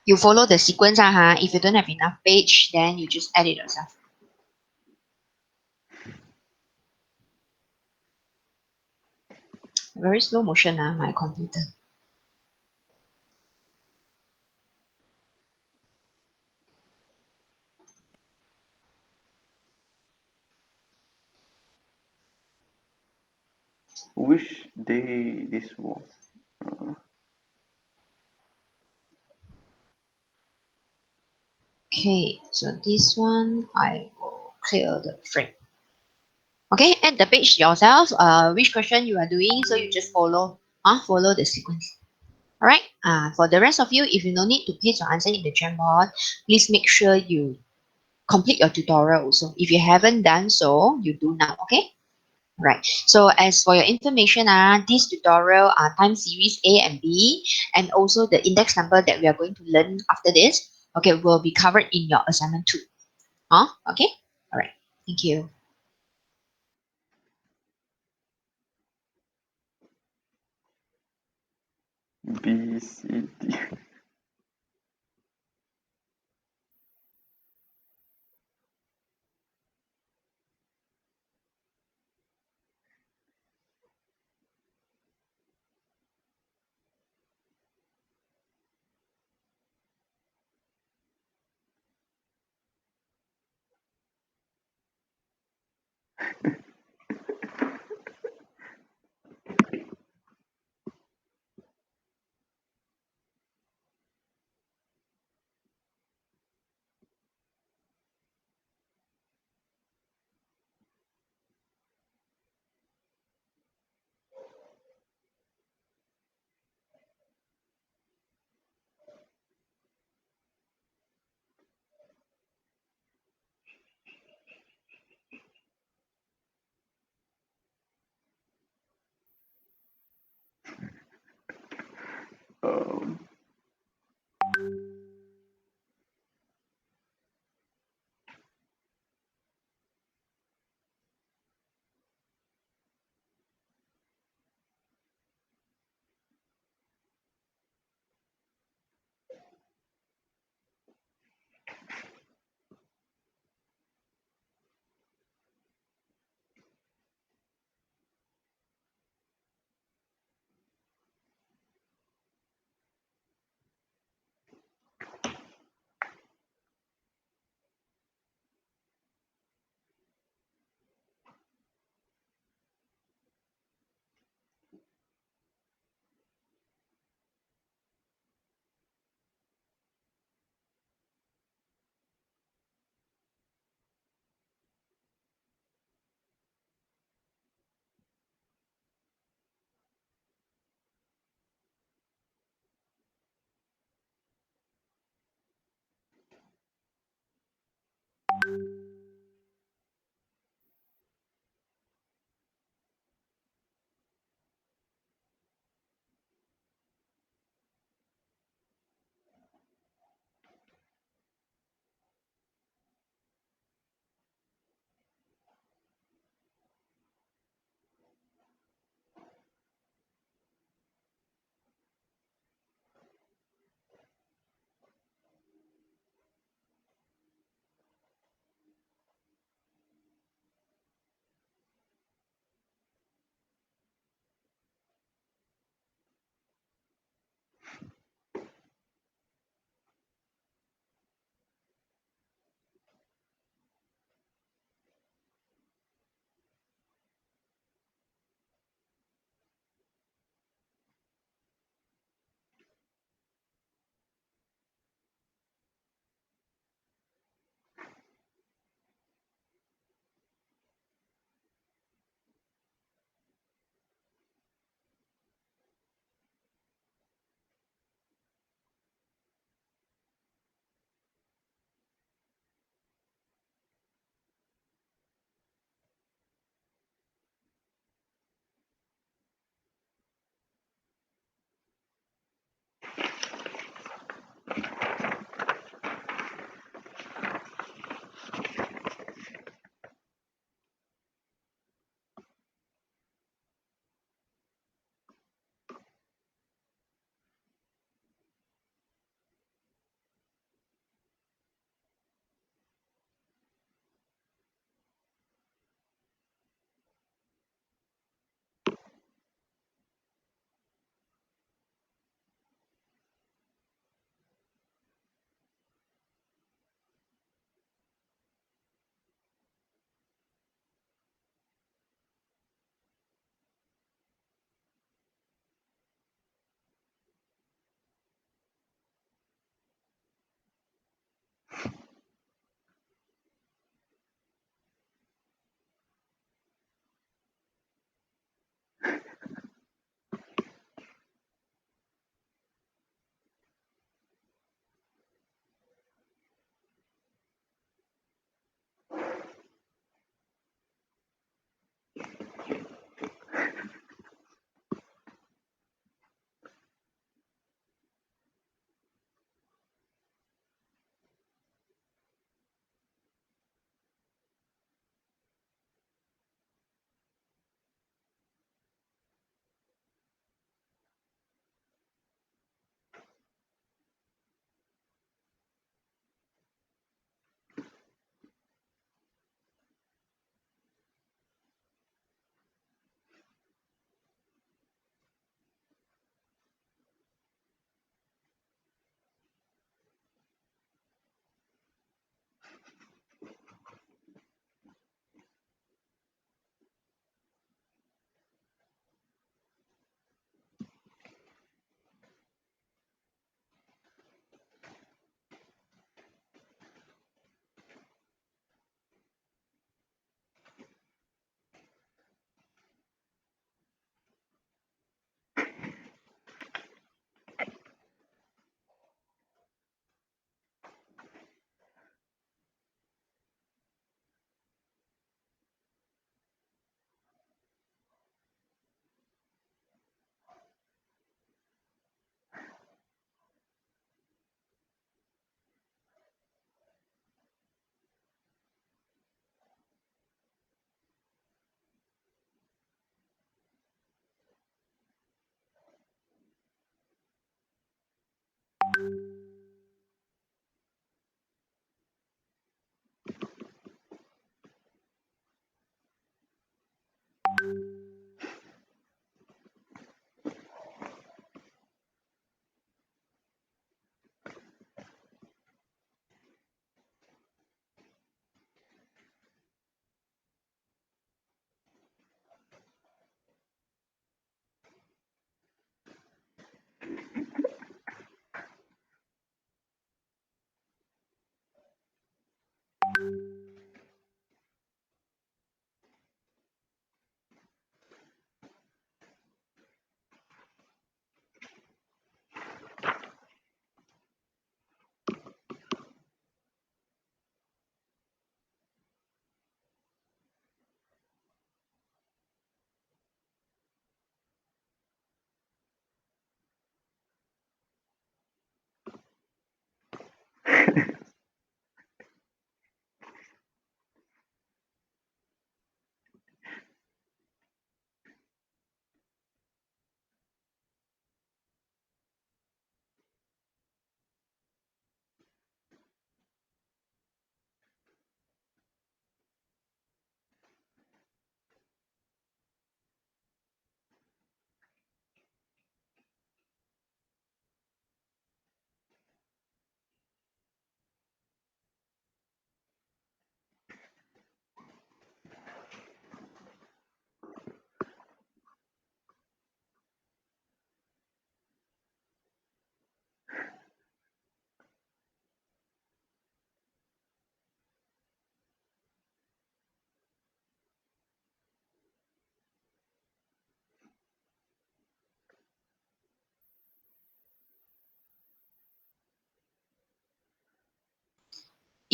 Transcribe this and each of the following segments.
You follow the sequence. If you don't have enough page, then you just add it yourself. Very slow motion, my computer. Which day this was? Uh, Okay, so this one I will clear the frame. Okay, add the page yourself. Which question you are doing, so you just follow the sequence. All right. For the rest of you, if you no need to paste your answer in the Jamboard, please make sure you complete your tutorial also. If you haven't done so, you do now. Okay. Right. So as for your information, this tutorial are time series A and B, and also the index number that we are going to learn after this, okay, will be covered in your assignment too. Okay. All right. Thank you. B, C, D.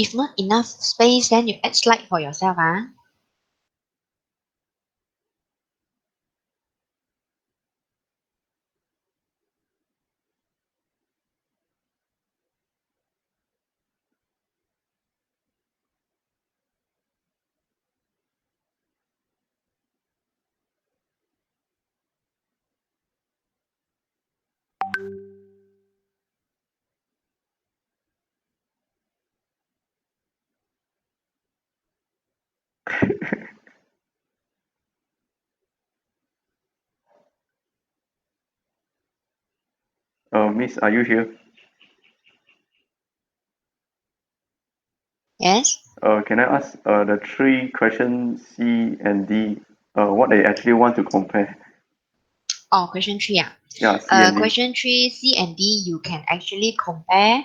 If not enough space, then you add slide for yourself. Miss, are you here? Yes. Can I ask the three questions C and D, what they actually want to compare? Oh, question 3. Yeah, C and D. Question 3, C and D, you can actually compare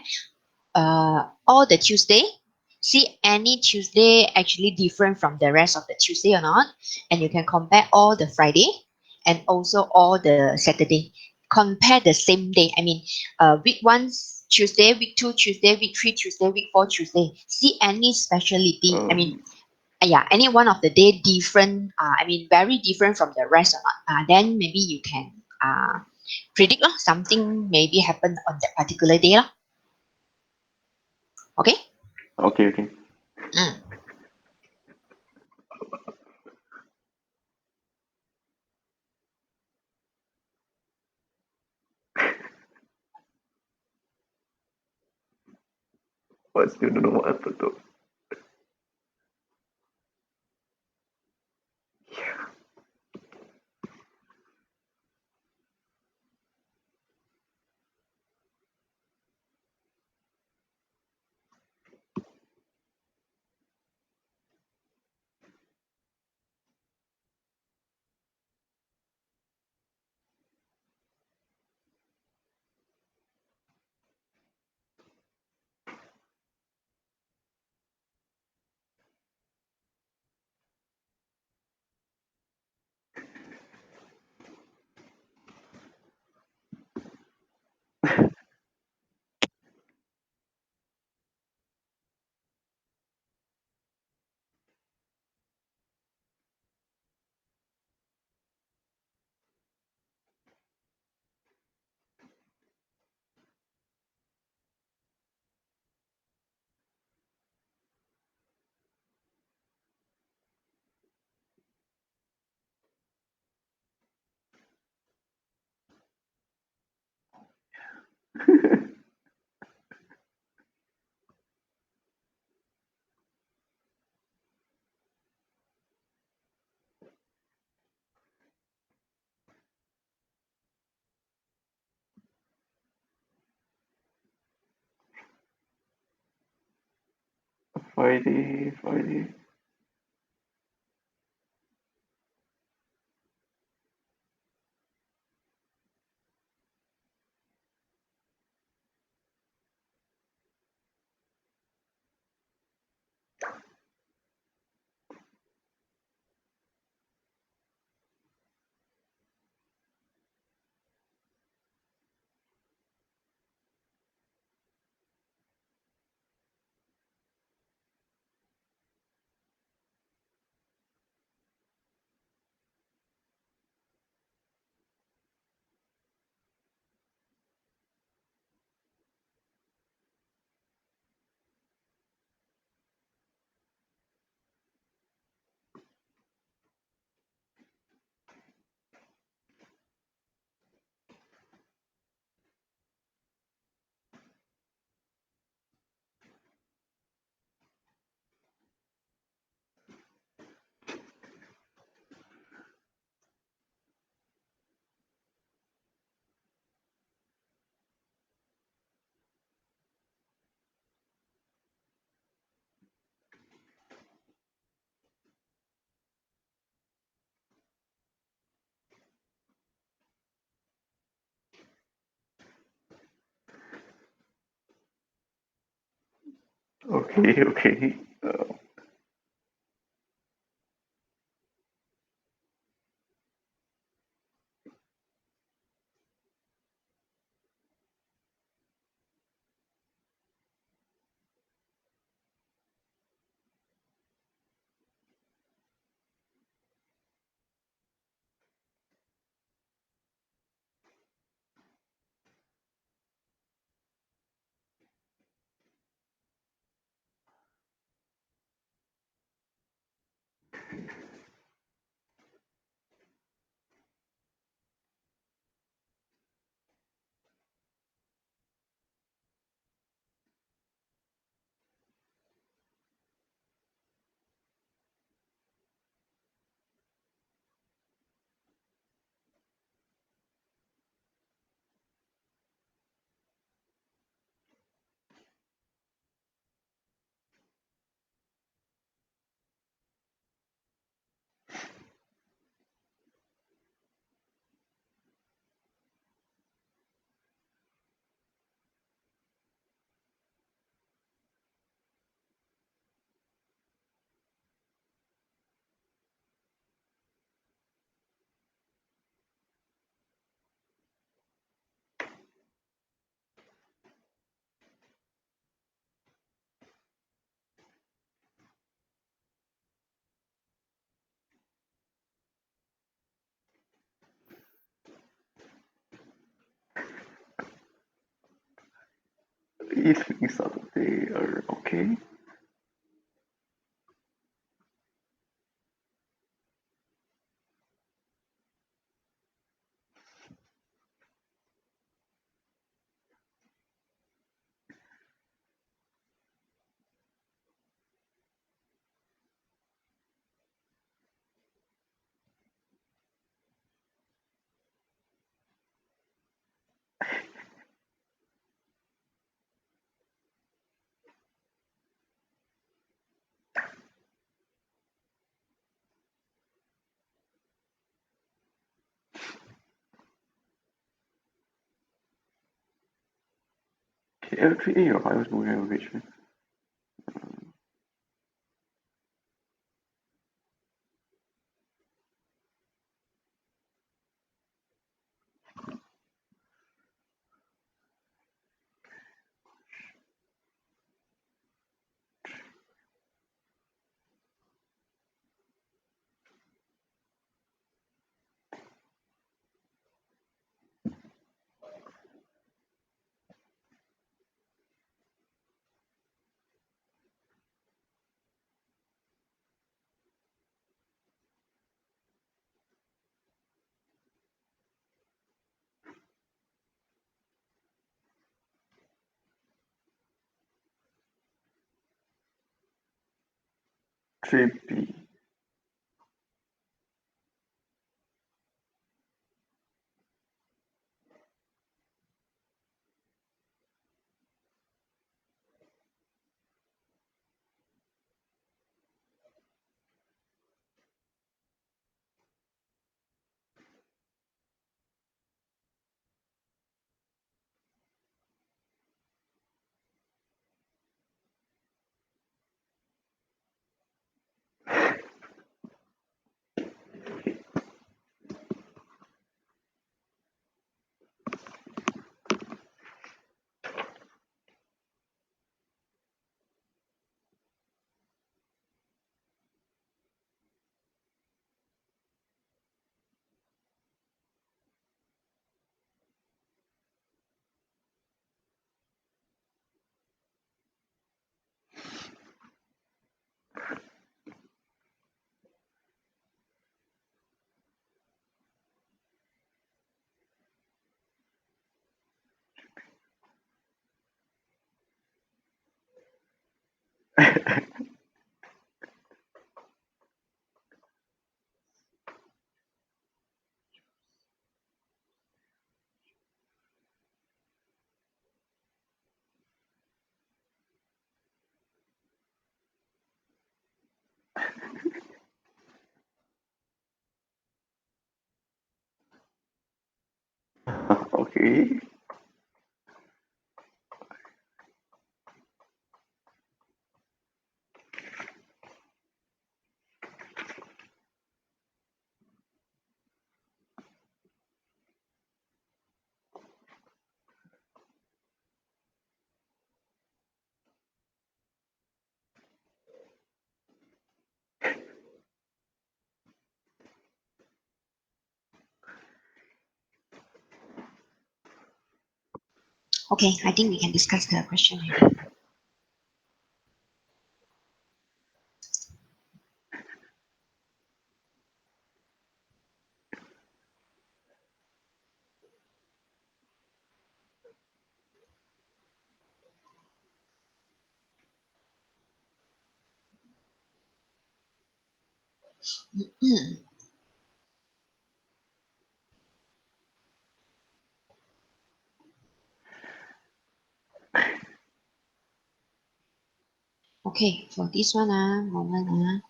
all the Tuesday. See any Tuesday actually different from the rest of the Tuesday or not. And you can compare all the Friday and also all the Saturday. Compare the same day. I mean, week 1 Tuesday, week 2 Tuesday, week 3 Tuesday, week 4 Tuesday. See any specialty. I mean, Um, yeah, any one of the day different, I mean, very different from the rest or not, then maybe you can predict something maybe happen on that particular day. Okay? okay, okay. Mm. But still don't know what happened though. Friday, Friday. Okay, okay. 3 Saturday. Okay. KL3A or highest moving average. 3B. Okay. Okay, I think we can discuss the question already. Okay, for this one, moment.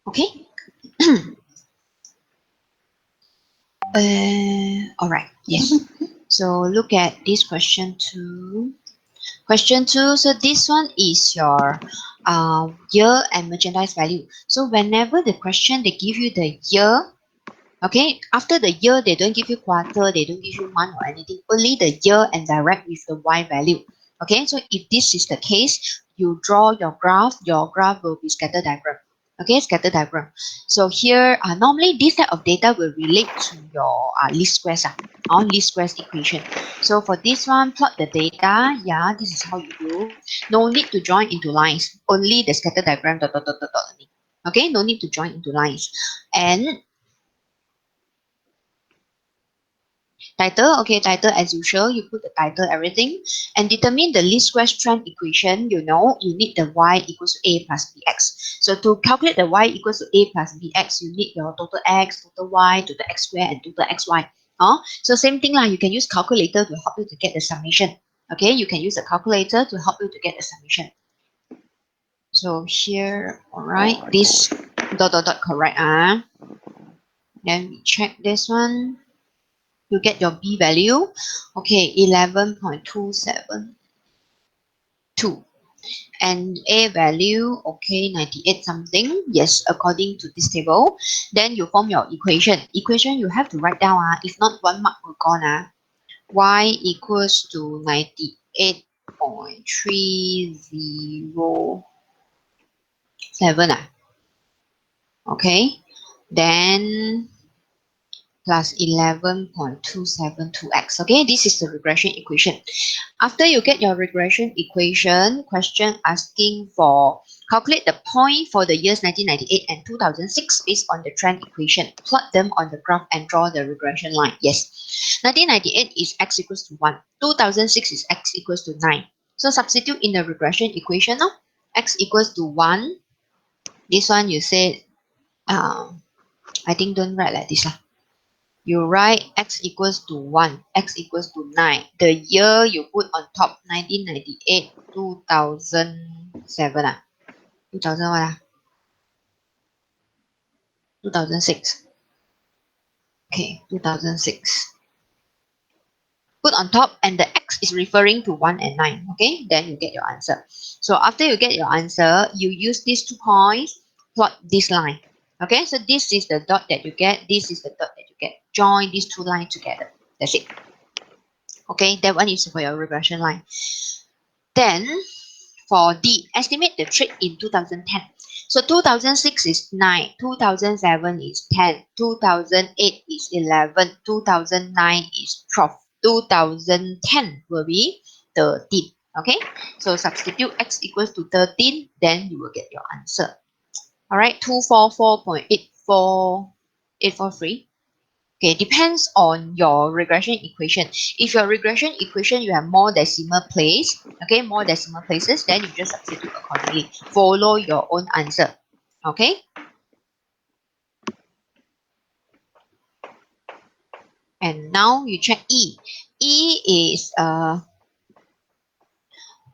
Okay. All right. Yes. So look at this question two. Question two. So this one is your year and merchandise value. So whenever the question they give you the year, okay, after the year they don't give you quarter, they don't give you month or anything. Only the year and direct with the Y value. Okay, so if this is the case, you draw your graph will be scatter diagram. Okay, scatter diagram. So here, normally this type of data will relate to your least squares, or least squares equation. So for this one, plot the data. Yeah, this is how you do. No need to join into lines. Only the scatter diagram. Dot, dot, dot, dot, dot, only. Okay, no need to join into lines. And title, okay, title as usual, you put the title, everything, and determine the least square strength equation. You know, you need the y equals to a plus bx. So to calculate the y equals to a plus bx, you need your total x, total y, total x square, and total xy. So same thing lah, you can use calculator to help you to get the summation. Okay, you can use a calculator to help you to get the summation. So here, all right, this dot dot dot correct. Then we check this one. You get your B value. Okay, 11.272. And A value, okay, 98 something. Yes, according to this table. Then you form your equation. Equation you have to write down. If not, 1 mark will gone. Y equals to 98.307. Okay, then plus 11.272x. Okay, this is the regression equation. After you get your regression equation, question asking for calculate the point for the years 1998 and 2006 based on the trend equation. Plot them on the graph and draw the regression line. Yes. 1998 is x equals to 1. 2006 is x equals to 9. So substitute in the regression equation now. X equals to 1. This one you say, I think don't write like this. You write x equals to 1, x equals to 9. The year you put on top, 1998, 2007. 2000 what? 2006. Okay, 2006. Put on top, and the x is referring to 1 and 9. Okay, then you get your answer. So after you get your answer, you use these 2 points, plot this line. Okay, so this is the dot that you get, this is the dot that you get. Join these 2 lines together. That's it. Okay, that one is for your regression line. Then for D, estimate the trade in 2010. So 2006 is 9, 2007 is 10, 2008 is 11, 2009 is 12, 2010 will be 13. Okay, so substitute x equals to 13, then you will get your answer. All right, 244.84843. Okay, depends on your regression equation. If your regression equation you have more decimal place, okay, more decimal places, then you just substitute accordingly. Follow your own answer. Okay. And now you check E. E is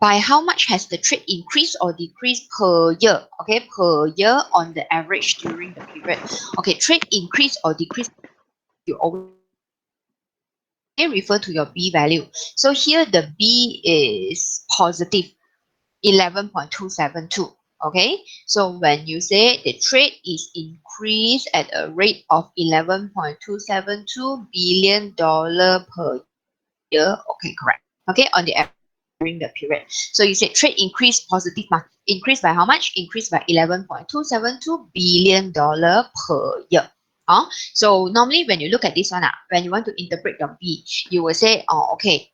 by how much has the trade increased or decreased per year? Okay, per year on the average during the period. Okay, trade increase or decrease, you always refer to your B value. So here the B is positive 11.272. Okay, so when you say the trade is increased at a rate of $11.272 billion per year, okay, correct. Okay, on the average during the period. So you said trade increase positive, increased by how much? Increased by $11.272 billion per year. So normally when you look at this one, when you want to interpret your B, you will say, oh, okay,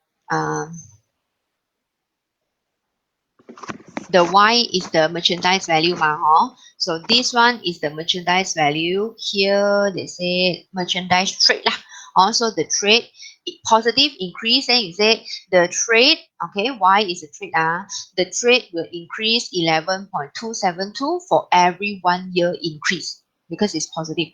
the Y is the merchandise value, so this one is the merchandise value. Here they say merchandise trade lah. Also the trade positive increase, and you say the trade, okay, Y is the trade, the trade will increase 11.272 for every 1 year increase because it's positive.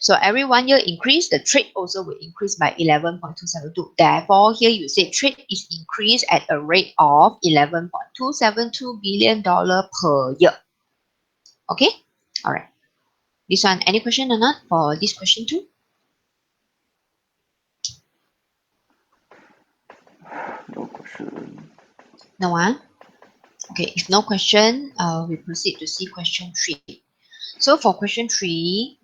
So every 1 year increase, the trade also will increase by 11.272. Therefore, here you say trade is increased at a rate of $11.272 billion per year. Okay? All right. This one, any question or not for this question too? No question. No one? Okay, if no question, we proceed to see question 3. So for question 3,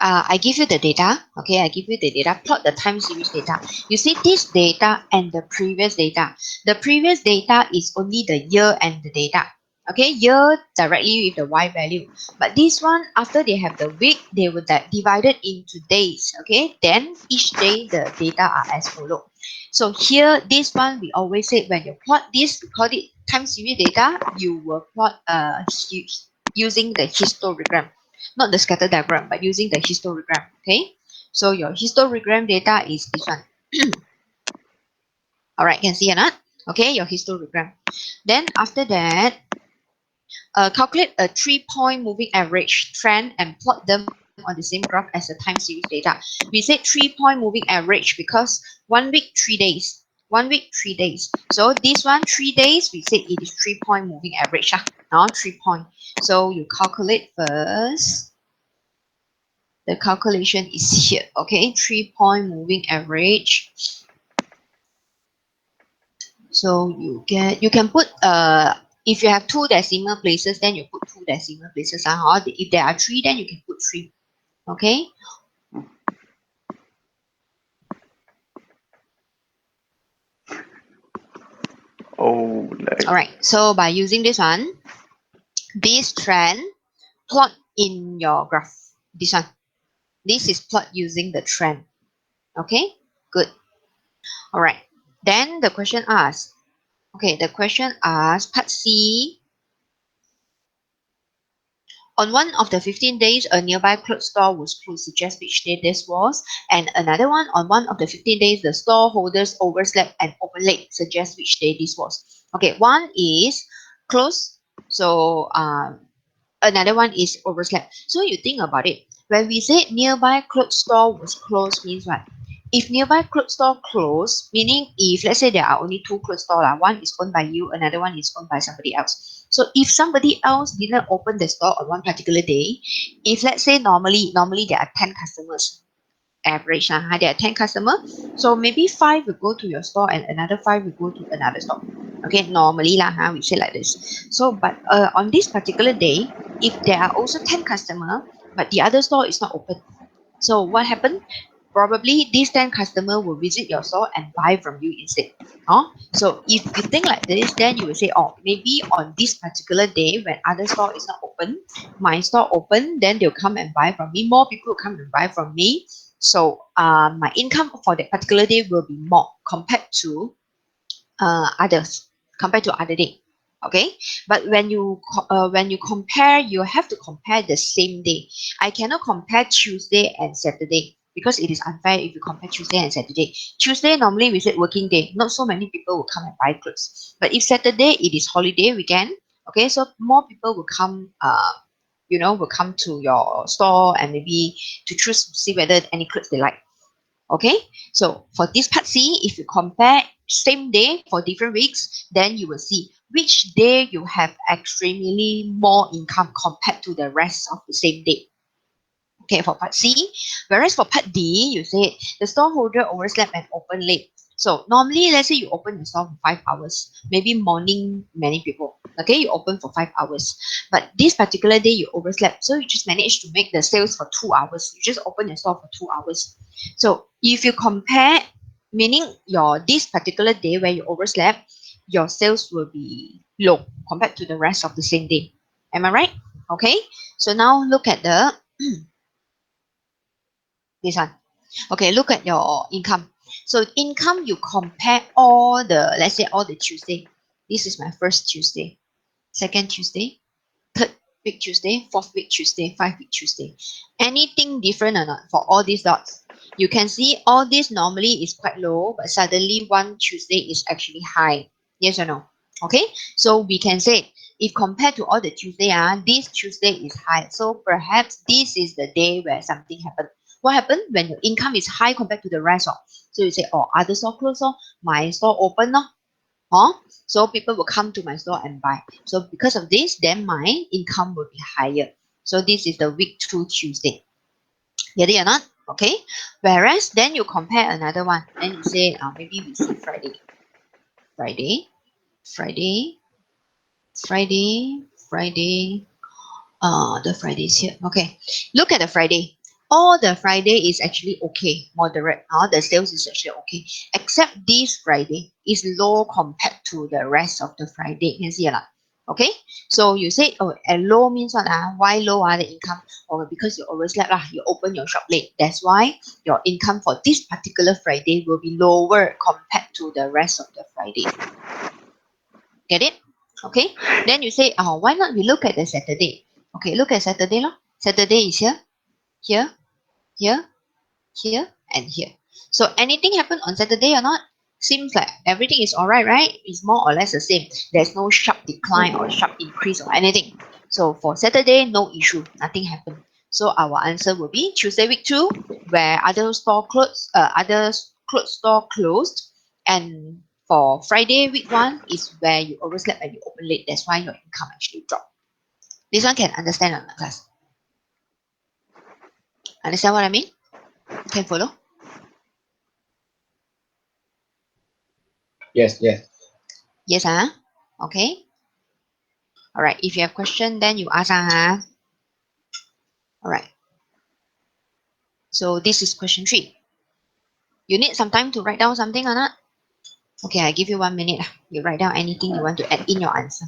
I give you the data. Okay, I give you the data. Plot the time series data. You see this data and the previous data. The previous data is only the year and the data. Okay, year directly with the Y value. But this one, after they have the week, they will divide it into days. Okay, then each day the data are as follow. So here, this one we always say when you plot this, we call it time series data. You will plot using the histogram, not the scatter diagram, but using the histogram. Okay, so your histogram data is this one. All right, can see or not? Okay, your histogram. Then after that, calculate a 3-point moving average trend and plot them on the same graph as the time series data. We say 3-point moving average because 1 week, 3 days. 1 week, 3 days. So this one, 3 days, we say it is 3-point moving average. Now 3 point. So you calculate first. The calculation is here. Okay, 3-point moving average. So you can put if you have 2 decimal places, then you put 2 decimal places. If there are 3, then you can put 3. Okay. Oh, like, All right. So by using this one, this trend plot in your graph. This one. This is plot using the trend. Okay. Good. All right. Then the question asks. Okay. The question asks part C. On one of the 15 days, a nearby clothes store was closed. Suggest which day this was. And another one, on one of the 15 days, the store holders overslept and opened late. Suggest which day this was. Okay, one is closed. So another one is overslept. So you think about it. When we say nearby clothes store was closed means what? If nearby clothes store closed, meaning if let's say there are only 2 clothes store, one is owned by you, another one is owned by somebody else. So if somebody else didn't open the store on one particular day, if let's say normally there are 10 customers, average, there are 10 customers, so maybe 5 will go to your store and another 5 will go to another store. Okay, normally we say like this. So but on this particular day, if there are also 10 customers but the other store is not open, so what happened? Probably these 10 customers will visit your store and buy from you instead. So if you think like this, then you will say, oh, maybe on this particular day when other store is not open, my store open, then they'll come and buy from me. More people will come and buy from me. So my income for that particular day will be more compared to others, compared to other day. Okay, but when you compare, you have to compare the same day. I cannot compare Tuesday and Saturday because it is unfair if you compare Tuesday and Saturday. Tuesday normally we say working day, not so many people will come and buy clothes. But if Saturday it is holiday weekend, okay, so more people will come. Will come to your store and maybe to choose to see whether any clothes they like. Okay, so for this part C, if you compare same day for different weeks, then you will see which day you have extremely more income compared to the rest of the same day. Okay, for part C. Whereas for part D, you said the storeholder overslept and opened late. So normally, let's say you open the store for 5 hours, maybe morning, many people. Okay, you open for 5 hours. But this particular day, you overslept. So you just managed to make the sales for 2 hours. You just open the store for 2 hours. So if you compare, meaning this particular day where you overslept, your sales will be low compared to the rest of the same day. Am I right? Okay. So now look at the this one. Okay, look at your income. So income, you compare all the, let's say all the Tuesday. This is my first Tuesday, second Tuesday, third week Tuesday, fourth week Tuesday, 5 week Tuesday. Anything different or not for all these dots? You can see all this normally is quite low, but suddenly one Tuesday is actually high. Yes or no? Okay, so we can say if compared to all the Tuesday, this Tuesday is high. So perhaps this is the day where something happened. What happened when your income is high compared to the rest? So you say, oh, other store closed, my store open, so people will come to my store and buy. So because of this, then my income will be higher. So this is the week 2 Tuesday. Get it or not? Okay. Whereas then you compare another one. Then you say, maybe we see Friday. Friday, Friday, Friday, Friday. The Fridays here. Okay. Look at the Friday. all the Friday is actually okay, moderate. The sales is actually okay, except this Friday is low compared to the rest of the Friday. You can see lah. Okay, so you say, oh, a low means what? Why low the income? Or because you overslept lah, you open your shop late. That's why your income for this particular Friday will be lower compared to the rest of the Friday. Get it? Okay. Then you say, oh, why not we look at the Saturday? Okay, look at Saturday lah. Saturday is here, here, here, here, and here. So anything happen on Saturday or not? Seems like everything is alright, right? It's more or less the same. There's no sharp decline or sharp increase or anything. So for Saturday, no issue, nothing happened. So our answer will be Tuesday week 2, where other clothes store closed, and for Friday week 1 is where you overslept and you open late. That's why your income actually dropped. This one can understand or not, class? Understand what I mean? Can follow? Yes, yes. Yes, okay. All right. If you have question, then you ask, All right. So this is question 3. You need some time to write down something or not? Okay, I give you 1 minute. You write down anything you want to add in your answer.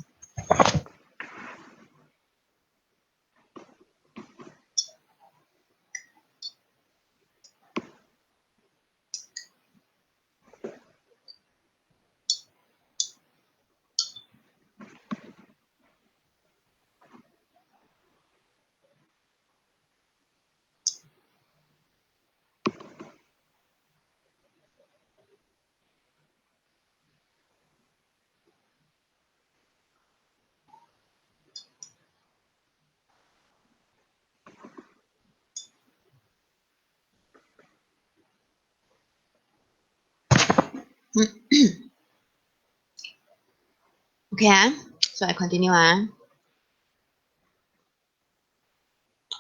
Okay, so I continue.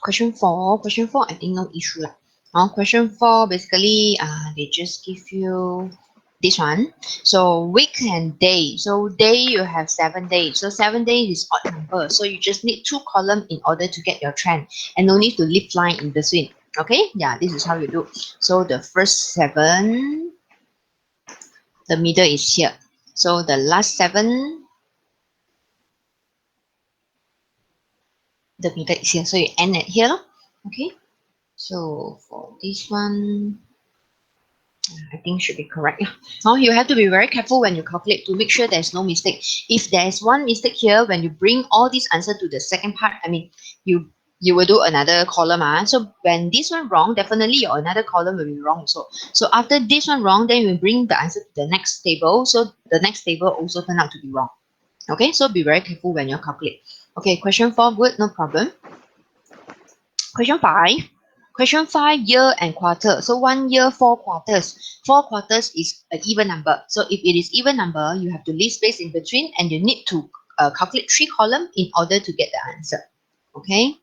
Question 4. Question 4, I think no issue. Question 4, basically, they just give you this one. So week and day. So day, you have 7 days. So 7 days is odd number. So you just need 2 columns in order to get your trend. And no need to leave line in between. Okay, yeah, this is how you do. So the first 7, the middle is here. So the last 7, the middle is here. So you end it here. Okay, so for this one, I think should be correct. Now you have to be very careful when you calculate to make sure there's no mistake. If there's one mistake here, when you bring all these answer to the second part, I mean, you will do another column. So when this one wrong, definitely your another column will be wrong. So after this one wrong, then you bring the answer to the next table. So the next table also turn out to be wrong. Okay, so be very careful when you calculate. Okay, question 4, good, no problem. Question 5. Question 5, year and quarter. So 1 year, 4 quarters. 4 quarters is an even number. So if it is even number, you have to leave space in between, and you need to calculate 3 columns in order to get the answer. Okay.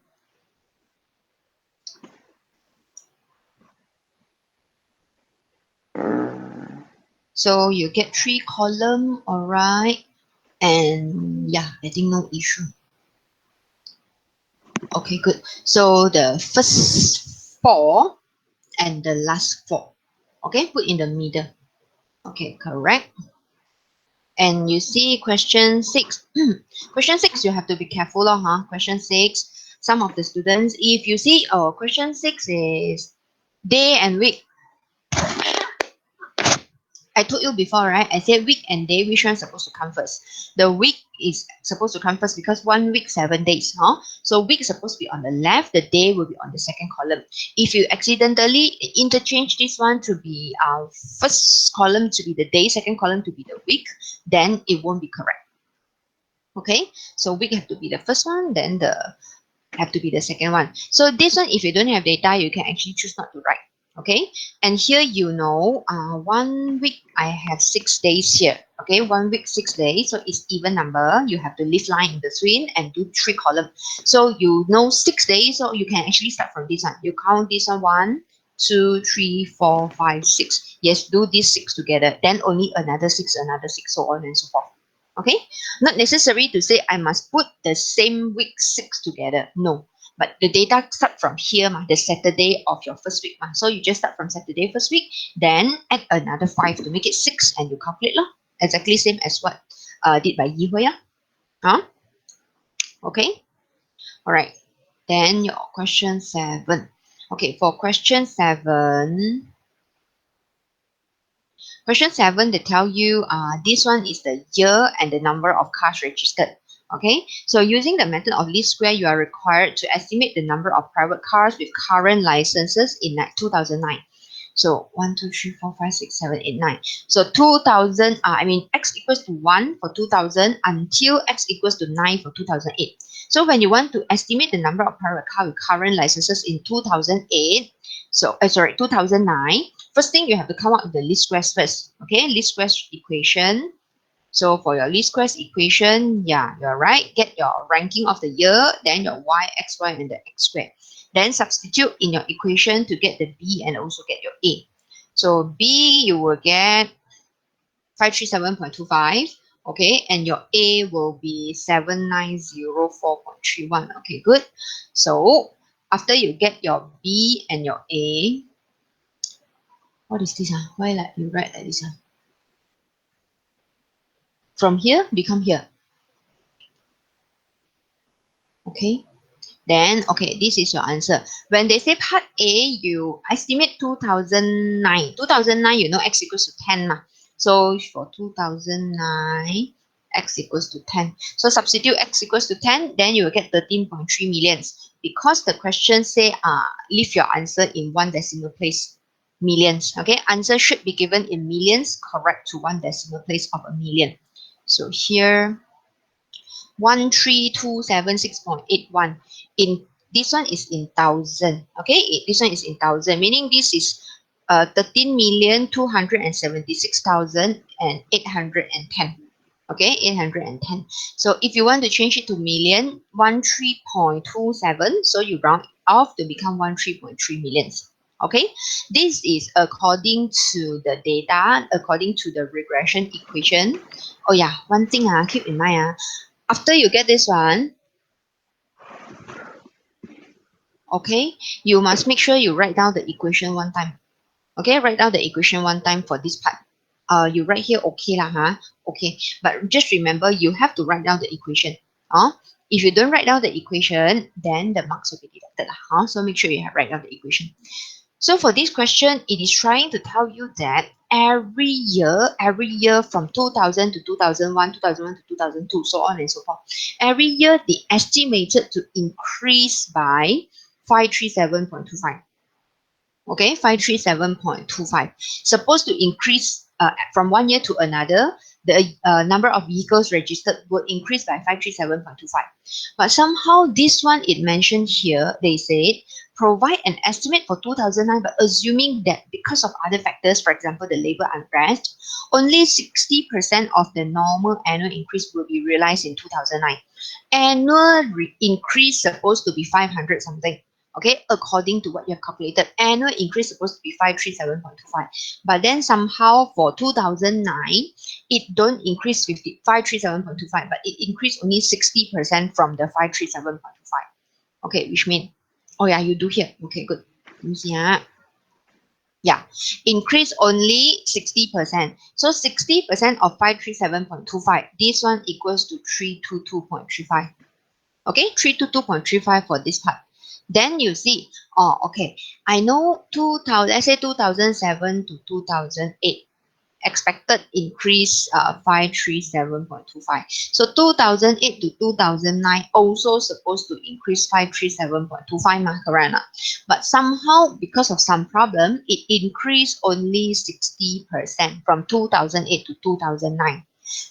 So you get 3 columns, all right. And yeah, I think no issue. Okay, good. So the first 4 and the last 4. Okay, put in the middle. Okay, correct. And you see question 6. Question 6, you have to be careful. Question 6, some of the students, if you see, question 6 is day and week. I told you before, right? I said week and day, which one's supposed to come first? The week is supposed to come first because 1 week, 7 days. So week is supposed to be on the left, the day will be on the second column. If you accidentally interchange this one to be our first column to be the day, second column to be the week, then it won't be correct. Okay, so week have to be the first one, then the have to be the second one. So this one, if you don't have data, you can actually choose not to write. Okay, and here 1 week I have 6 days here. Okay, 1 week 6 days, so it's even number. You have to leave line in between and do 3 columns. So 6 days, so you can actually start from this one. You count this one 1, 2, 3, 4, 5, 6. Yes, do these 6 together. Then only another 6, so on and so forth. Okay, not necessary to say I must put the same week 6 together. No, But the data start from here, the Saturday of your first week. So you just start from Saturday first week, then add another 5 to make it 6 and you calculate. Exactly same as what did by Yi Hui. Okay? All right. Then your question 7. Okay, for question 7, they tell you this one is the year and the number of cars registered. Okay, so using the method of least square, you are required to estimate the number of private cars with current licenses in 2009. So 1, 2, 3, 4, 5, 6, 7, 8, 9. So 2000, x equals to 1 for 2000 until x equals to 9 for 2008. So when you want to estimate the number of private cars with current licenses in 2008, 2009, first thing you have to come up with the least squares first. Okay, least squares equation. So for your least squares equation, yeah, you're right. Get your ranking of the year, then your y, x, y, and the x squared. Then substitute in your equation to get the b and also get your a. So b you will get 537.25. Okay, and your a will be 7904.31. Okay, good. So after you get your b and your a, what is this? Why like you write like this? From here become here. Okay. Then, okay, this is your answer. When they say part A, you estimate 2009. 2009, you know x equals to 10. So for 2009, x equals to 10. So substitute x equals to 10, then you will get 13.3 millions. Because the question say, leave your answer in one decimal place. Millions. Okay, answer should be given in millions, correct to one decimal place of a million. So here, 13276.81. In this one is in thousand. Okay, this one is in thousand, meaning this is 13,276,810. Okay, 810. So if you want to change it to million, 13.27. So you round it off to become 13.3 millions. Okay, this is according to the data, according to the regression equation. Oh yeah, one thing keep in mind. After you get this one, okay, you must make sure you write down the equation one time. Okay, write down the equation one time for this part. You write here, okay lah, okay. But just remember, you have to write down the equation. If you don't write down the equation, then the marks will be deducted lah. So make sure you have write down the equation. So for this question, it is trying to tell you that every year from 2000 to 2001, 2001 to 2002, so on and so forth, every year they estimated to increase by 537.25. Okay, 537.25. Supposed to increase from one year to another, the number of vehicles registered will increase by 537.25. But somehow this one it mentioned here, they said, provide an estimate for 2009, but assuming that because of other factors, for example, the labor unrest, only 60% of the normal annual increase will be realized in 2009. Annual increase supposed to be 500 something. Okay, according to what you have calculated, annual increase supposed to be 537.25. But then somehow for 2009, it don't increase 537.25, but it increased only 60% from the 537.25. Okay, which means, oh yeah, you do here. Okay, good. Let me see. Yeah, increase only 60%. So 60% of 537.25, this one equals to 322.35. Okay, 322.35 for this part. Then you see, oh, okay, I know 2000, let's say 2007 to 2008, expected increase 537.25. So 2008 to 2009 also supposed to increase 537.25, correct? But somehow, because of some problem, it increased only 60% from 2008 to 2009.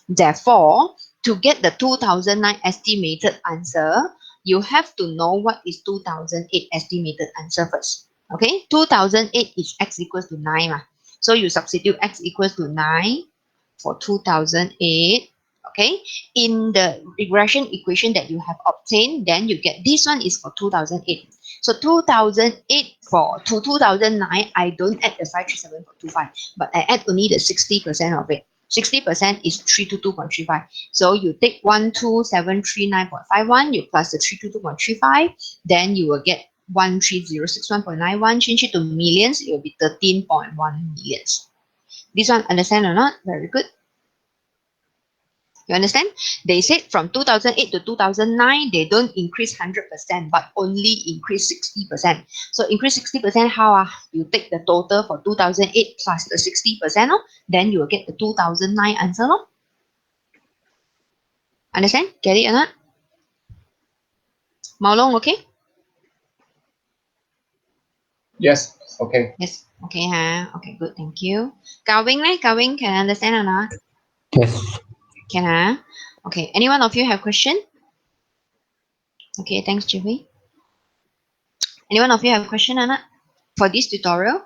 Therefore, to get the 2009 estimated answer, you have to know what is 2008 estimated answer first. Okay, 2008 is x equals to 9. So you substitute x equals to 9 for 2008. Okay, in the regression equation that you have obtained, then you get this one is for 2008. So 2008 to 2009, I don't add the 537.25, but I add only the 60% of it. 60% is 322.35. So you take 12739.51, you plus the 322.35, then you will get 13061.91. Change it to millions, it will be 13.1 millions. This one understand or not? Very good. You understand? They said from 2008 to 2009, they don't increase 100%, but only increase 60%. So increase 60%, how? You take the total for 2008 plus the 60%, then you will get the 2009 answer. Understand? Get it or not? Mao Long, okay? Yes. Okay. Yes. Okay, huh? Okay, good. Thank you. Gao Wing, right? Gao Wing, can I understand or not? Yes. Can I? Okay. Any one of you have question? Okay, thanks, Jihui. Any one of you have question or not? For this tutorial,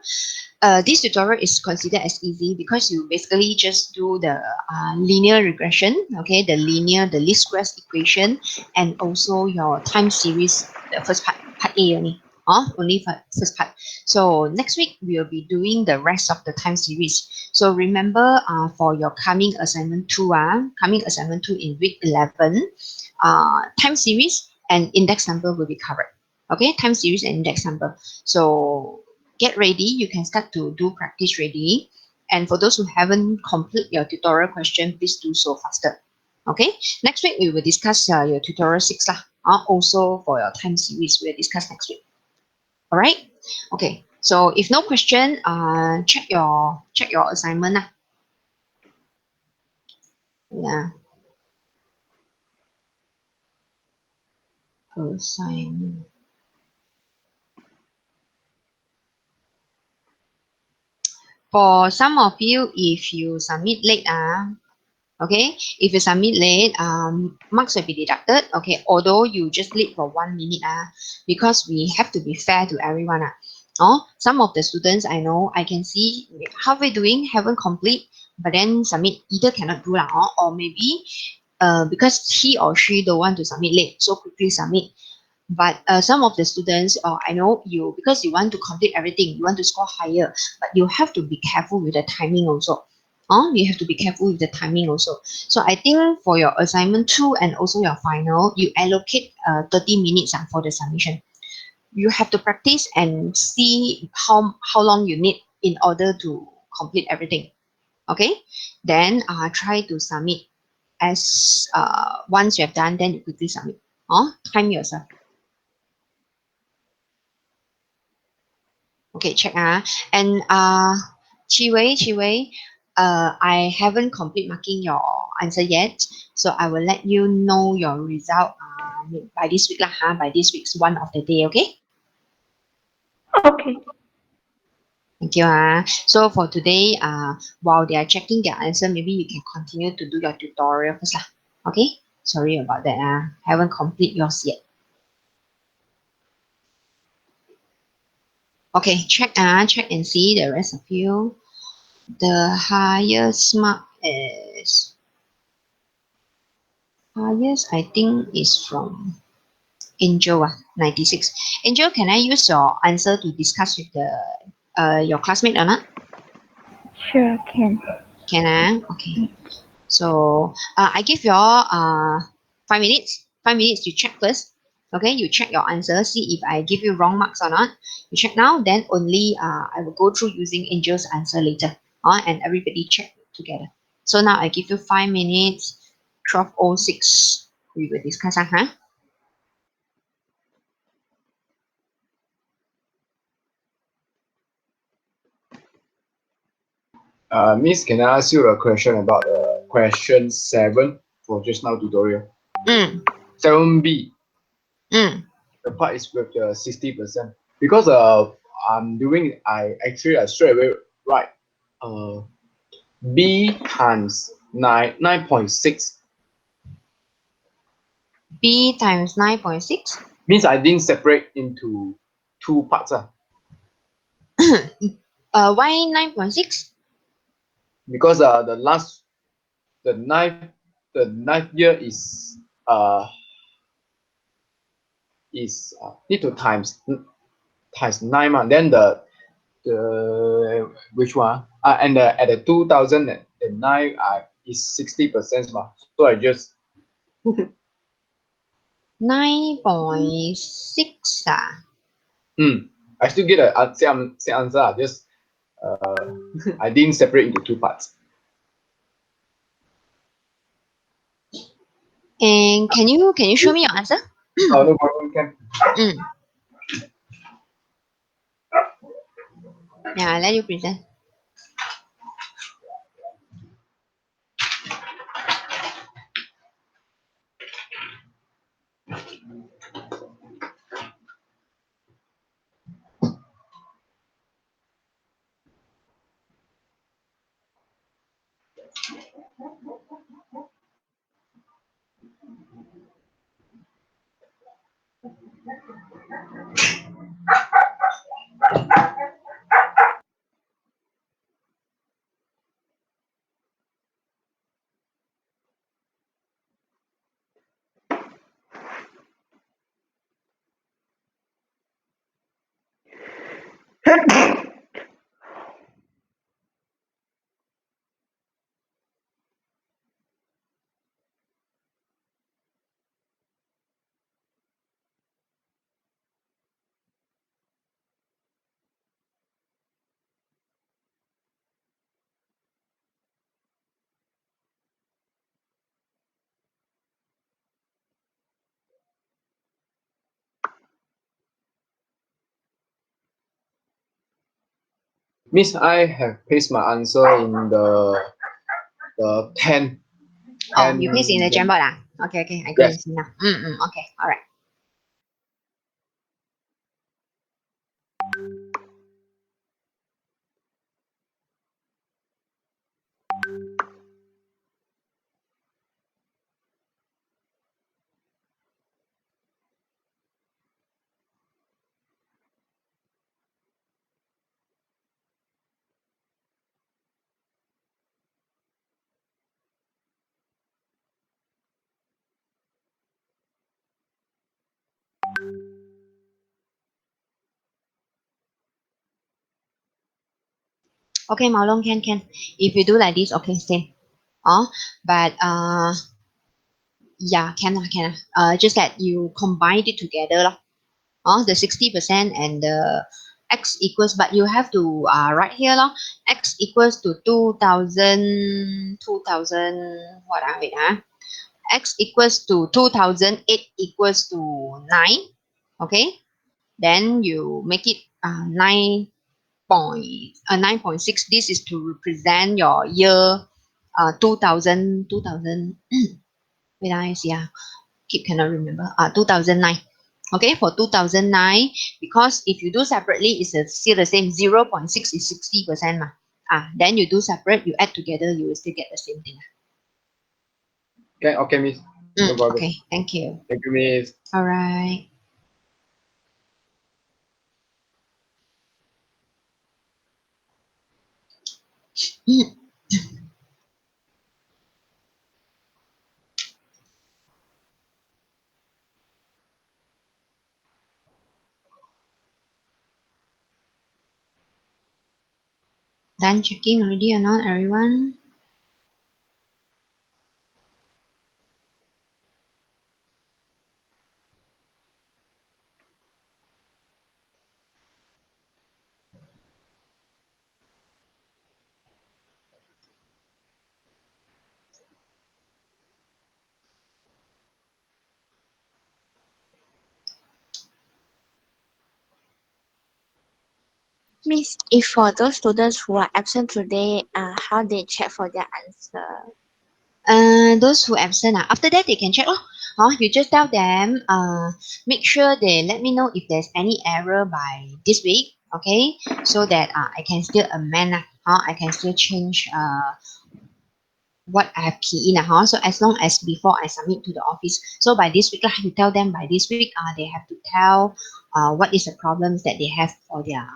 this tutorial is considered as easy because you basically just do the linear regression, okay, the least squares equation, and also your time series, the first part A only. Only for first part. So next week we will be doing the rest of the time series. So remember, for your coming assignment 2, in week 11, time series and index number will be covered. Okay, time series and index number. So get ready. You can start to do practice ready. And for those who haven't complete your tutorial question, please do so faster. Okay, next week we will discuss your tutorial 6 lah. Also for your time series, we'll discuss next week. All right. Okay. So if no question, check your assignment lah. Yeah. Assignment. For some of you, if you submit late, okay, if you submit late, marks will be deducted. Okay, although you just late for 1 minute, because we have to be fair to everyone. Some of the students I know, I can see halfway doing, haven't complete, but then submit either cannot do lah, or maybe because he or she don't want to submit late, so quickly submit. But some of the students, I know you, because you want to complete everything, you want to score higher, but you have to be careful with the timing also. You have to be careful with the timing also. So I think for your assignment 2 and also your final, you allocate 30 minutes for the submission. You have to practice and see how long you need in order to complete everything. Okay, then try to submit as once you have done, then you quickly submit. Time yourself. Okay, check. And Chi Wei, I haven't complete marking your answer yet, so I will let you know your result by this week lah. By this week's one of the day. Okay. Okay. Thank you. So for today, while they are checking their answer, maybe you can continue to do your tutorial first lah. Okay. Sorry about that. Haven't complete yours yet. Okay, check and see the rest of you. The highest mark is I think is from Angel 96. Angel, can I use your answer to discuss with the your classmate or not? Sure, can. Can okay. So I give you all 5 minutes. 5 minutes to check first. Okay, you check your answer, see if I give you wrong marks or not. You check now, then only I will go through using Angel's answer later. And everybody check together. So now I give you 5 minutes. 12:06. We will discuss. Miss, can I ask you a question about question 7 for just now tutorial? 7B. The part is with the 60%. Because I'm doing, I straight away write B times 9.6. B times 9.6. Means I didn't separate into 2 parts. Why 9.6? Because the ninth year is need to times 9 then the which one and at the 2000 the 9 is 60%, so I just 9.6 ah. I still get a same answer. Just I didn't separate into two parts. And can you show me your answer? Oh, no problem, can. Yeah, I'll let you present. Miss, I have pasted my answer in the 10. Oh, you paste in the Jamboard ah? Okay, I go and see now. Okay, all right. Okay, Mao Long can. If you do like this, okay, same. But yeah, can. Just that you combine it together lah. The 60% and the x equals, but you have to write here lah. X equals to 2000. What wait X equals to 2008 equals to 9. Okay, then you make it 9.6. This is to represent your year 2000. Wait, I see. Cannot remember. 2009. Okay, for 2009, because if you do separately, it's still the same. 0.6 is 60%. Then you do separate, you add together, you will still get the same thing. Okay, Miss. No problem. Okay, thank you. Thank you, Miss. All right. Done checking already or not, everyone? Miss, if for those students who are absent today, how they check for their answer? Those who absent, after that they can check. You just tell them, make sure they let me know if there's any error by this week, okay? So that I can still amend. I can still change what I have key in. So as long as before I submit to the office. So by this week, you tell them by this week, they have to tell what is the problems that they have for their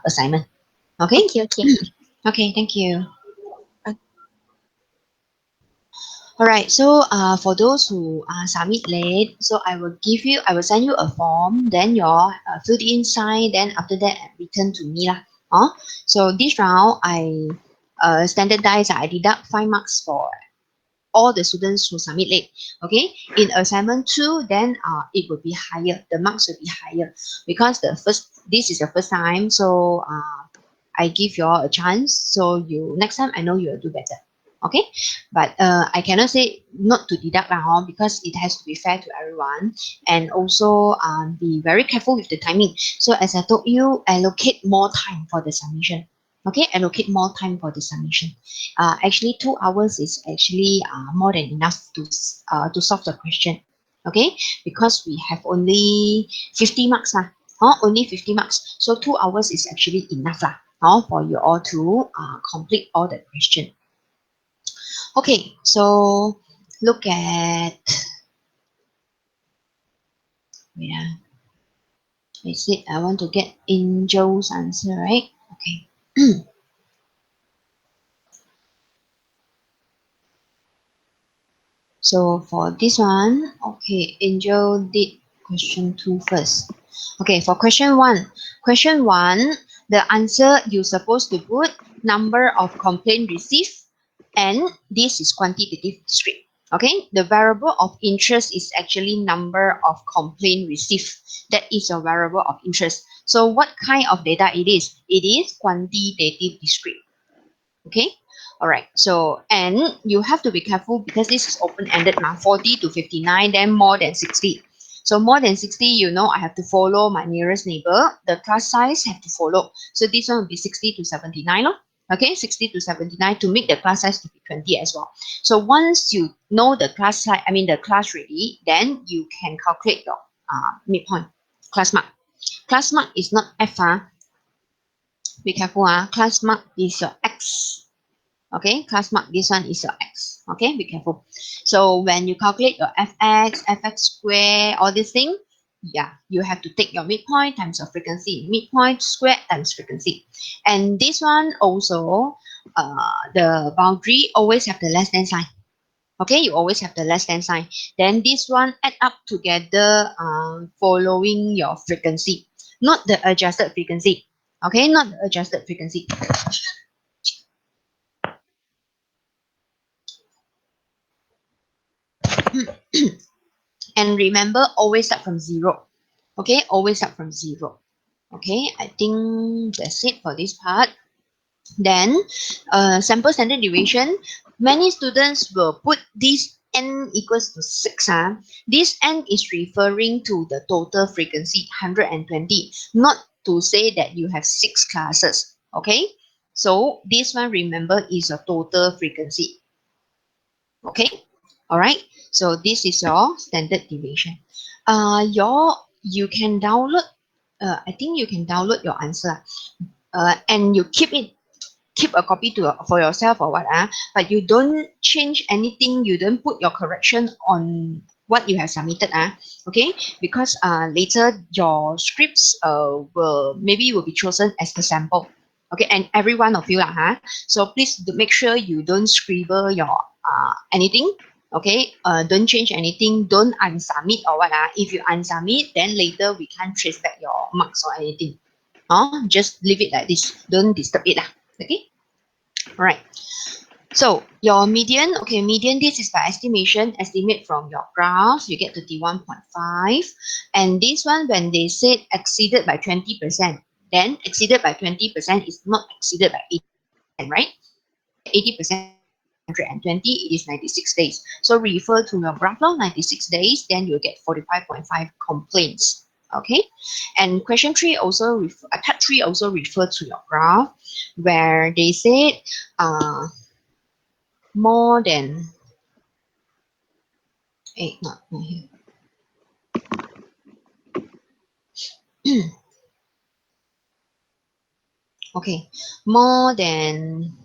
assignment. Okay? Okay. Okay, thank you. All right, so for those who submit late, so I will send you a form, then you fill it in, sign, then after that return to me lah. So this round I standardized, I deduct 5 marks for all the students who submit late. Okay, in assignment 2, then it will be higher. The marks will be higher because this is the first time. So I give you all a chance. So next time I know you will do better. Okay, but I cannot say not to deduct because it has to be fair to everyone, and also be very careful with the timing. So as I told you, allocate more time for the submission. Okay, allocate more time for the submission. Actually, 2 hours is actually more than enough to solve the question. Okay, because we have only 50 marks only 50 marks. So 2 hours is actually enough for you all to complete all the question. Okay, so look at, I said I want to get Angel's answer, right? Okay. So for this one, okay, Angel did question 2 first. Okay, for question 1. Question 1, the answer you're supposed to put number of complaint received, and this is quantitative discrete. Okay, the variable of interest is actually number of complaint received. That is a variable of interest. So what kind of data it is? It is quantitative discrete. Okay. All right. So, and you have to be careful because this is open-ended 40 to 59, then more than 60. So more than 60, I have to follow my nearest neighbor. The class size have to follow. So this one will be 60 to 79. Okay, 60 to 79 to make the class size to be 20 as well. So once you know the class size, the class ready, then you can calculate your midpoint, class mark. Class mark is not F. Be careful. Class mark is your X. Okay, class mark, this one is your X. Okay, be careful. So when you calculate your fx square, all these things, you have to take your midpoint times your frequency. Midpoint squared times frequency. And this one also, the boundary always have the less than sign. Okay, you always have the less than sign. Then this one add up together following your frequency, not the adjusted frequency. Okay, not the adjusted frequency. And remember, always start from 0. Okay, always start from 0. Okay, I think that's it for this part. Then, sample standard deviation. Many students will put this n equals to 6. This n is referring to the total frequency, 120, not to say that you have 6 classes. Okay, so this one, remember, is a total frequency. Okay, all right. So this is your standard deviation. You can download. I think you can download your answer. And you keep a copy for yourself or what. But you don't change anything. You don't put your correction on what you have submitted. Okay, because later your scripts will be chosen as the sample. Okay, and every one of you so please make sure you don't scribble your anything. Okay, don't change anything, don't unsubmit or what. If you unsubmit, then later we can't trace back your marks or anything. Just leave it like this, don't disturb it. Okay, all right. So your median, okay, median, this is by estimation, estimate from your graph, you get 31.5. And this one, when they said exceeded by 20%, then exceeded by 20% is not exceeded by 80%, right? 80%. 120, it is 96 days. So refer to your graph 96 days, then you'll get 45.5 complaints. Okay, and question 3 also part 3 also refer to your graph where they said more than not here. Okay, more than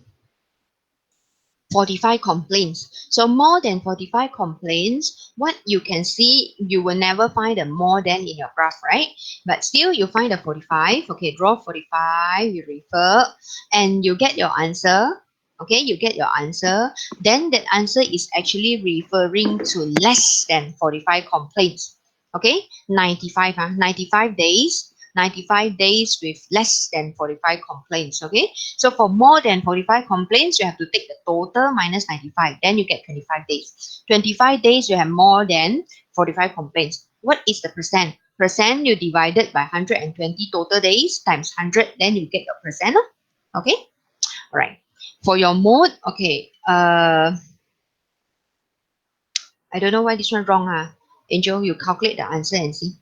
45 complaints. So more than 45 complaints, what you can see, you will never find a more than in your graph, right? But still you find a 45. Okay, draw 45, you refer, and you get your answer. Okay, you get your answer. Then that answer is actually referring to less than 45 complaints. Okay, 95 days. 95 days with less than 45 complaints. Okay, so for more than 45 complaints, you have to take the total minus 95, then you get 25 days. 25 days, you have more than 45 complaints. What is the percent? Percent, you divide it by 120 total days times 100, then you get your percent. Okay, all right. For your mode, okay, I don't know why this one wrong. Angel, you calculate the answer and see.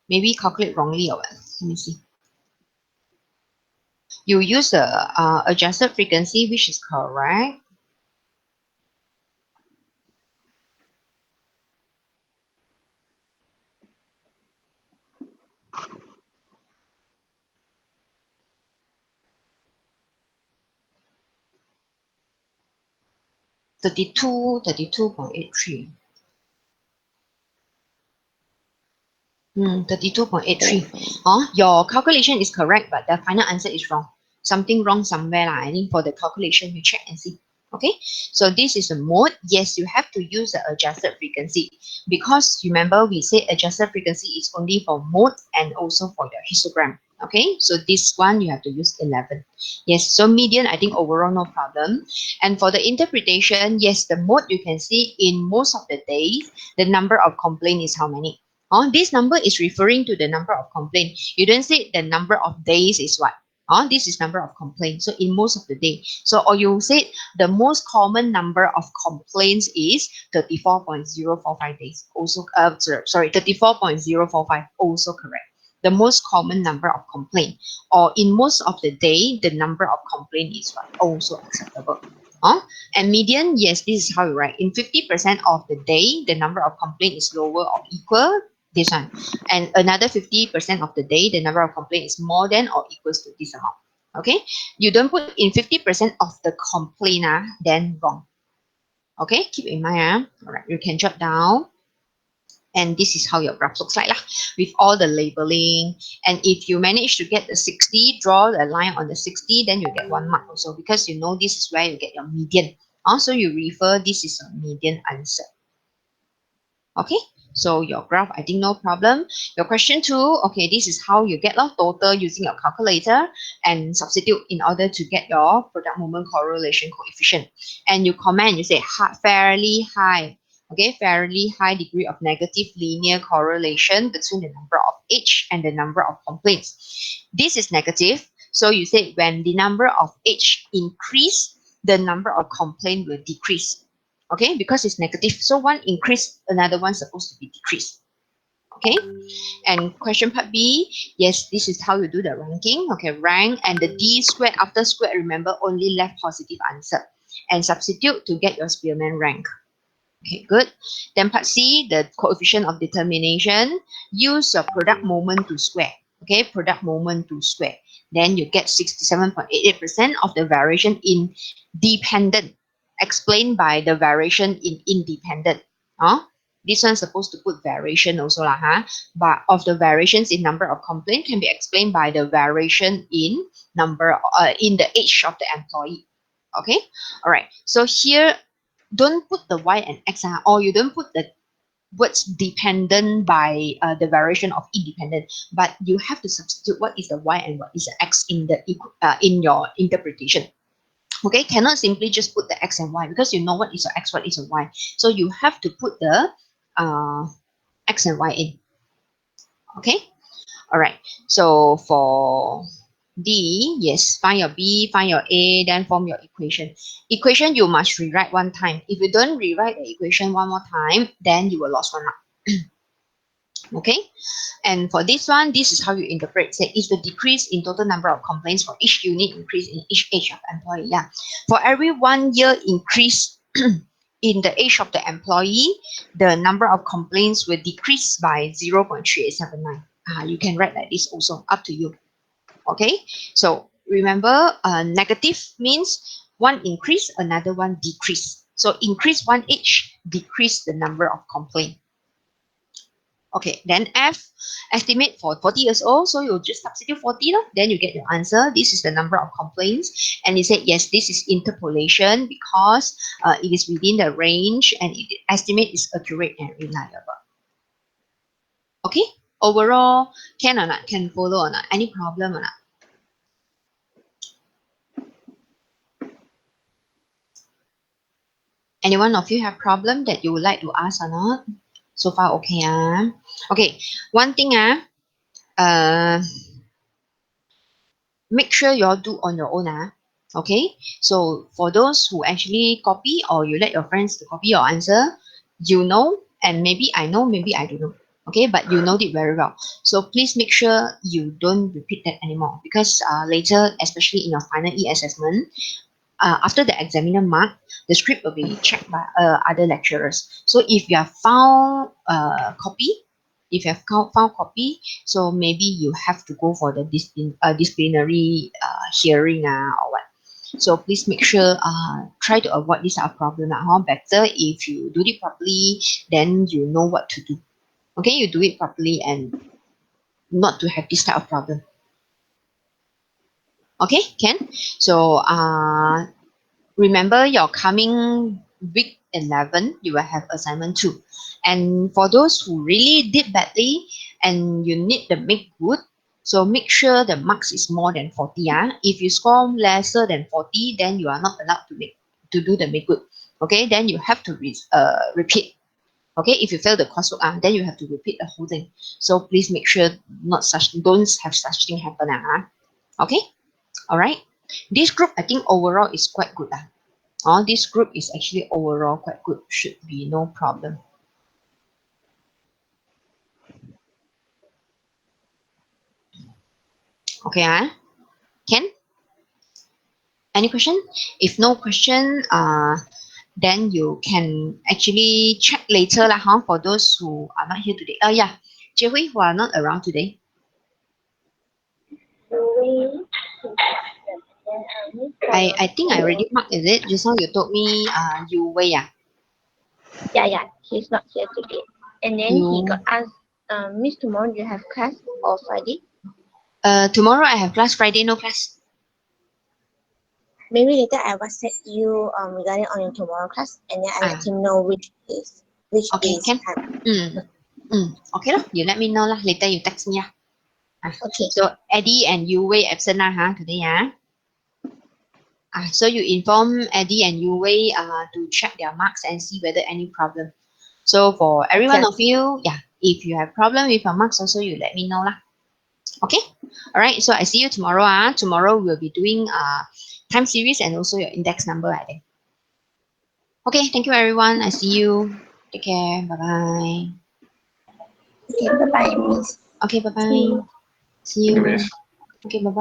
Maybe calculate wrongly or what? Let me see. You use the adjusted frequency, which is correct. Thirty-two 32.83. 32.83. Your calculation is correct, but the final answer is wrong. Something wrong somewhere. I think for the calculation, you check and see. Okay, so this is the mode. Yes, you have to use the adjusted frequency because remember we said adjusted frequency is only for mode and also for your histogram. Okay, so this one you have to use 11. Yes, so median, I think overall no problem. And for the interpretation, yes, the mode you can see in most of the days, the number of complaint is how many? This number is referring to the number of complaints. You don't say the number of days is what? This is number of complaints. So in most of the day. So or you say the most common number of complaints is 34.045 days. Also, sorry, 34.045. Also correct. The most common number of complaint. Or in most of the day, the number of complaint is what? Also acceptable. And median, yes, this is how you write. In 50% of the day, the number of complaint is lower or equal. This one. And another 50% of the day, the number of complaint is more than or equals to this amount. Okay, you don't put in 50% of the complaint, then wrong. Okay, keep in mind. All right, you can jot down. And this is how your graph looks like with all the labeling. And if you manage to get the 60, draw a line on the 60, then you get 1 mark also because you know this is where you get your median. Also, you refer this is a median answer. Okay, so your graph, I think no problem. Your question 2, okay, this is how you get total using your calculator and substitute in order to get your product movement correlation coefficient. And you comment, you say fairly high. Okay, fairly high degree of negative linear correlation between the number of age and the number of complaints. This is negative. So you say when the number of age increase, the number of complaint will decrease. Okay, because it's negative. So one increase, another one supposed to be decreased. Okay, and question part B, yes, this is how you do the ranking. Okay, rank and the D squared after squared, remember only left positive answer and substitute to get your Spearman rank. Okay, good. Then part C, the coefficient of determination, use your product moment to square. Okay, product moment to square. Then you get 67.88% of the variation in dependent, explained by the variation in independent. This one's supposed to put variation also but of the variations in number of complaint can be explained by the variation in number in the age of the employee. Okay, all right. So here, don't put the y and x, or you don't put the words dependent by the variation of independent, but you have to substitute what is the y and what is the x in the in your interpretation. Okay, cannot simply just put the x and y because you know what is a x, what is a y. So you have to put the x and y in. Okay, all right. So for D, yes, find your B, find your A, then form your equation. Equation you must rewrite 1 time. If you don't rewrite the equation 1 more time, then you will lose 1 mark. Okay, and for this one, this is how you interpret. Say, is the decrease in total number of complaints for each unit increase in each age of employee? Yeah, for every 1 year increase in the age of the employee, the number of complaints will decrease by 0.3879. You can write like this also, up to you. Okay, so remember, negative means one increase, another one decrease. So increase 1 age, decrease the number of complaint. Okay, then F, estimate for 40 years old. So you just substitute 40, then you get your answer. This is the number of complaints. And you say, yes, this is interpolation because it is within the range and estimate is accurate and reliable. Okay, Overall, can or not? Can follow or not? Any problem or not? Any one of you have problem that you would like to ask or not? So far, okay. Okay, one thing, make sure you all do on your own. Okay, so for those who actually copy or you let your friends to copy your answer, you know, and maybe I know, maybe I don't know. Okay, but you know it very well. So please make sure you don't repeat that anymore, because later, especially in your final e-assessment, after the examiner mark, the script will be checked by other lecturers. So if you have found copy, found copy, so maybe you have to go for the disciplinary hearing or what. So please make sure try to avoid this type of problem. Better if you do it properly, then you know what to do. Okay, you do it properly and not to have this type of problem. Okay, Ken. So remember your coming week 11, you will have assignment 2. And for those who really did badly and you need the make good, so make sure the marks is more than 40. If you score lesser than 40, then you are not allowed to do the make good. Okay, then you have to repeat. Okay, if you fail the coursework, then you have to repeat the whole thing. So please make sure don't have such thing happen. Okay, all right. This group, I think overall is quite good. This group is actually overall quite good. Should be no problem. Okay, Ken? Any question? If no question, then you can actually check later for those who are not here today. Yeah, Jie who are not around today. I think I already marked, is it? Just now you told me Yu Wei. Yeah, he's not here today. And then he got asked, Miss, tomorrow you have class or Friday? Tomorrow I have class, Friday no class. Maybe later I WhatsApp you regarding on your tomorrow class, and then I let him know which is okay, can. Okay lah. You let me know lah. Later you text me. Okay. So Eddie and Yu Wei absent today. So you inform Eddie and Yu Wei to check their marks and see whether any problem. So for every one of you, if you have problem with your marks also, you let me know lah. Okay. All right. So I see you tomorrow. Tomorrow we'll be doing time series and also your index number, I think. Okay. Thank you, everyone. I see you. Take care. Bye bye. Okay. Bye bye, Miss. Okay. Bye bye. See you. Miss. Okay. Bye bye.